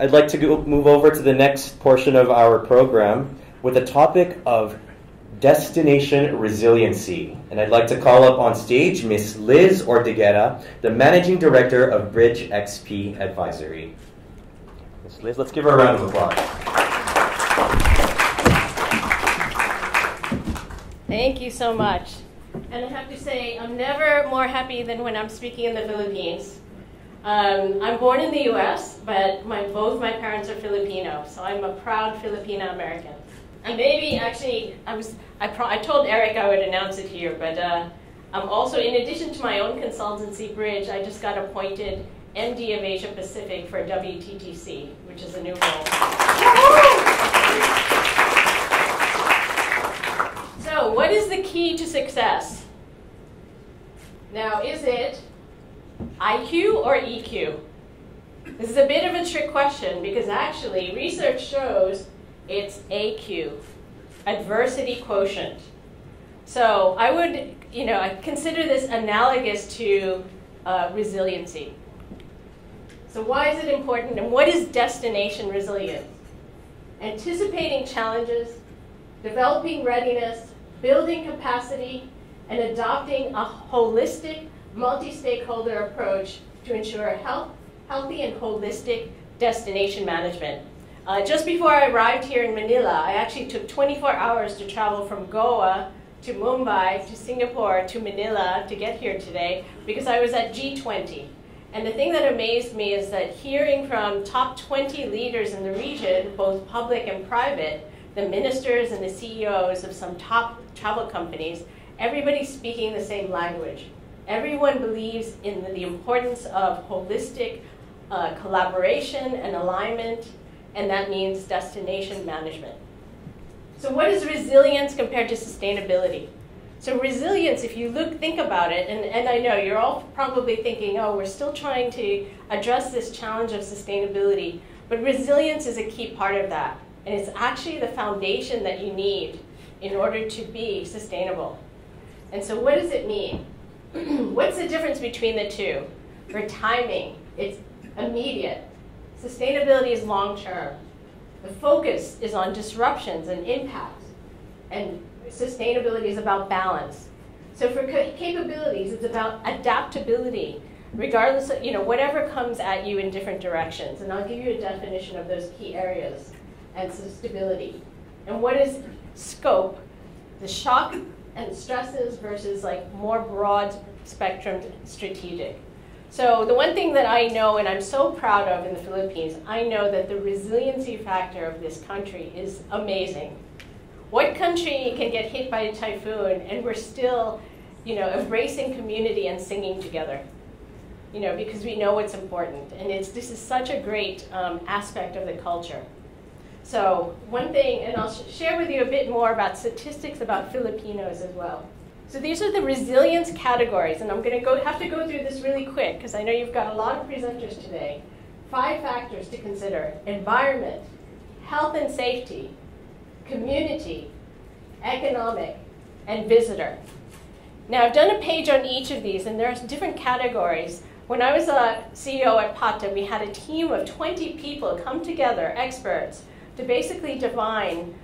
I'd like to move over to the next portion of our program with the topic of destination resiliency. And I'd like to call up on stage Ms. Liz Ortiguera, the Managing Director of Bridge XP Advisory. Ms. Liz, let's give her a round of applause. Thank you so much. And I have to say, I'm never more happy than when I'm speaking in the Philippines. I'm born in the U.S., but both my parents are Filipino, so I'm a proud Filipino American. And maybe, actually, I told Eric I would announce it here, but I'm also, in addition to my own consultancy, Bridge, I just got appointed MD of Asia Pacific for WTTC, which is a new role. So, what is the key to success? Now, is it IQ or EQ? This is a bit of a trick question because actually research shows it's AQ, adversity quotient. So I would, I consider this analogous to resiliency. So why is it important and what is destination resilience? Anticipating challenges, developing readiness, building capacity, and adopting a holistic, multi-stakeholder approach to ensure healthy and holistic destination management. Just before I arrived here in Manila, I actually took 24 hours to travel from Goa to Mumbai to Singapore to Manila to get here today because I was at G20. And the thing that amazed me is that hearing from top 20 leaders in the region, both public and private, the ministers and the CEOs of some top travel companies, everybody's speaking the same language. Everyone believes in the importance of holistic collaboration and alignment, and that means destination management. So what is resilience compared to sustainability? So resilience, if you think about it, and I know you're all probably thinking, oh, we're still trying to address this challenge of sustainability, but resilience is a key part of that. And it's actually the foundation that you need in order to be sustainable. And so what does it mean? What's the difference between the two? For timing, it's immediate. Sustainability is long-term. The focus is on disruptions and impacts. And sustainability is about balance. So for capabilities, it's about adaptability, regardless of whatever comes at you in different directions. And I'll give you a definition of those key areas. And stability. And what is scope? The shock and stresses versus more broad spectrum strategic. So the one thing that I know and I'm so proud of in the Philippines, I know that the resiliency factor of this country is amazing. What country can get hit by a typhoon and we're still, embracing community and singing together? Because we know what's important. And this is such a great aspect of the culture. So one thing, and I'll share with you a bit more about statistics about Filipinos as well. So these are the resilience categories, and I'm going to have to go through this really quick because I know you've got a lot of presenters today. 5 factors to consider: environment, health and safety, community, economic, and visitor. Now I've done a page on each of these, and there's different categories. When I was a CEO at Pata, we had a team of 20 people come together, experts, to basically define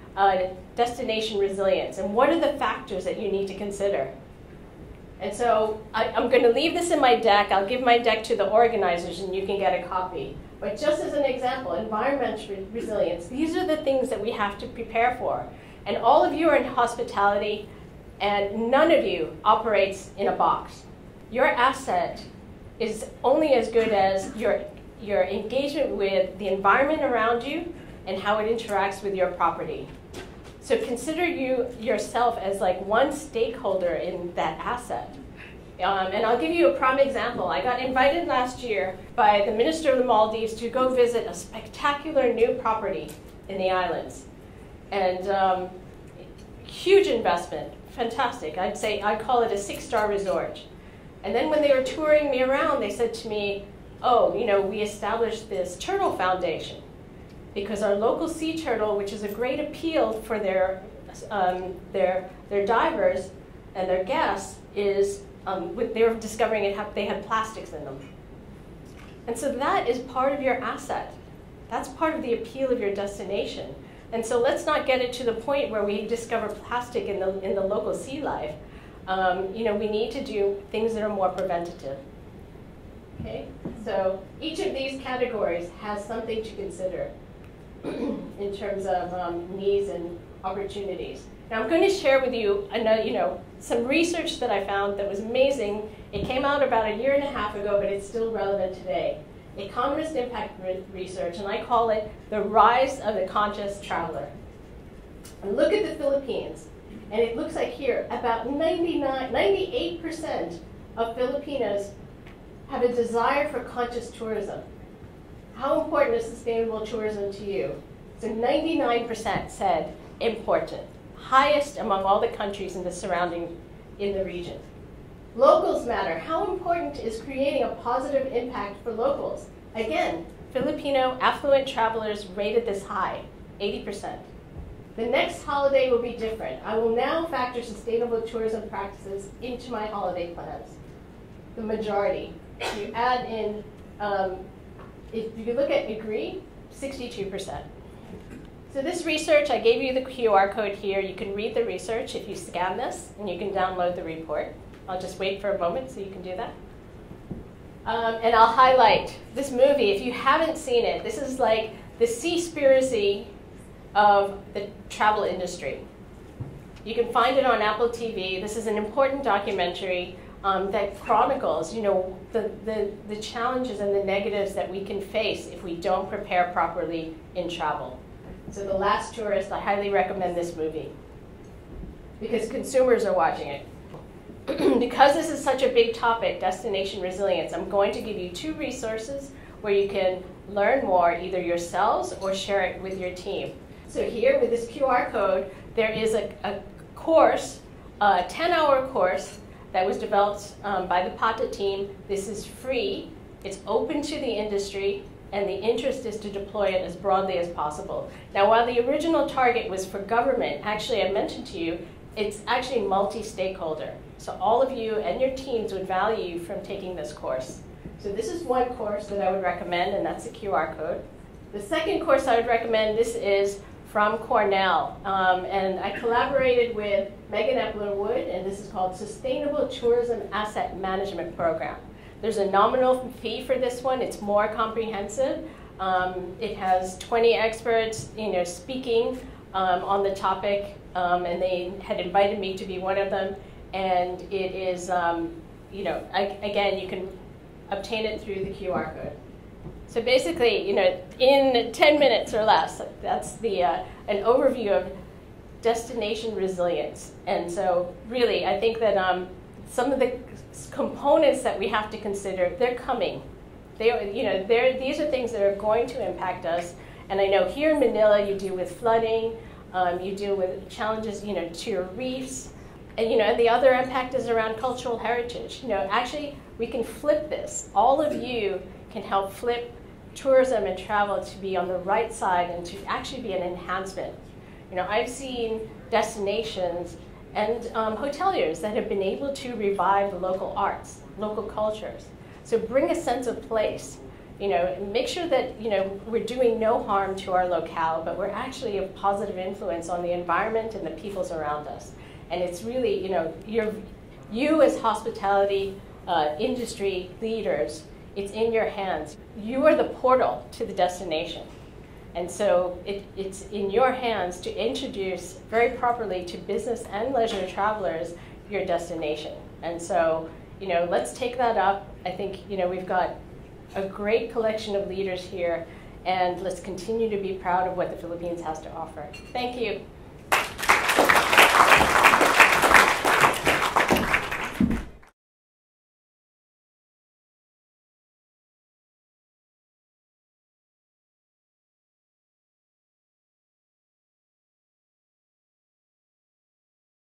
destination resilience and what are the factors that you need to consider. And so I'm going to leave this in my deck. I'll give my deck to the organizers and you can get a copy. But just as an example, environmental resilience, these are the things that we have to prepare for. And all of you are in hospitality and none of you operates in a box. Your asset is only as good as your engagement with the environment around you and how it interacts with your property. So consider yourself as one stakeholder in that asset. And I'll give you a prime example. I got invited last year by the Minister of the Maldives to go visit a spectacular new property in the islands. And huge investment, fantastic. I'd call it a 6-star resort. And then when they were touring me around, they said to me, oh, we established this turtle foundation because our local sea turtle, which is a great appeal for their divers and their guests, is they were discovering they had plastics in them. And so that is part of your asset. That's part of the appeal of your destination. And so let's not get it to the point where we discover plastic in the local sea life. We need to do things that are more preventative. Okay? So each of these categories has something to consider in terms of needs and opportunities. Now I'm going to share with you some research that I found that was amazing. It came out about 1.5 years ago, but it's still relevant today. Economist impact research, and I call it the rise of the conscious traveler. And look at the Philippines, and it looks like here about 98% of Filipinos have a desire for conscious tourism. How important is sustainable tourism to you? So 99% said important, highest among all the countries in the region. Locals matter. How important is creating a positive impact for locals? Again, Filipino affluent travelers rated this high, 80%. The next holiday will be different. I will now factor sustainable tourism practices into my holiday plans. The majority. You add in, if you look at agree, 62%. So this research, I gave you the QR code here. You can read the research if you scan this, and you can download the report. I'll just wait for a moment so you can do that. And I'll highlight this movie. If you haven't seen it, this is like the Seaspiracy of the travel industry. You can find it on Apple TV. This is an important documentary that chronicles, the challenges and the negatives that we can face if we don't prepare properly in travel. So The Last Tourist, I highly recommend this movie because consumers are watching it. Because this is such a big topic, destination resilience, I'm going to give you 2 resources where you can learn more either yourselves or share it with your team. So here with this QR code, there is a course, a 10-hour course that was developed by the PATA team. This is free, it's open to the industry, and the interest is to deploy it as broadly as possible. Now, while the original target was for government, actually I mentioned to you, it's actually multi-stakeholder. So all of you and your teams would value from taking this course. So this is one course that I would recommend, and that's the QR code. The second course I would recommend, this is from Cornell. And I collaborated with Megan Epler-Wood, and this is called Sustainable Tourism Asset Management Program. There's a nominal fee for this one. It's more comprehensive. It has 20 experts speaking on the topic, and they had invited me to be one of them. And it is, again, you can obtain it through the QR code. So basically, in 10 minutes or less, that's an overview of destination resilience. And so really, I think that some of the components that we have to consider, they're coming. These are things that are going to impact us. And I know here in Manila, you deal with flooding, you deal with challenges, to your reefs. And the other impact is around cultural heritage. Actually, we can flip this. All of you can help flip tourism and travel to be on the right side and to actually be an enhancement. I've seen destinations and hoteliers that have been able to revive the local arts, local cultures. So bring a sense of place. Make sure that we're doing no harm to our locale, but we're actually a positive influence on the environment and the peoples around us. And it's really, you as hospitality industry leaders, it's in your hands. You are the portal to the destination. And so it's in your hands to introduce very properly to business and leisure travelers your destination. And so, let's take that up. I think, we've got a great collection of leaders here, and let's continue to be proud of what the Philippines has to offer. Thank you.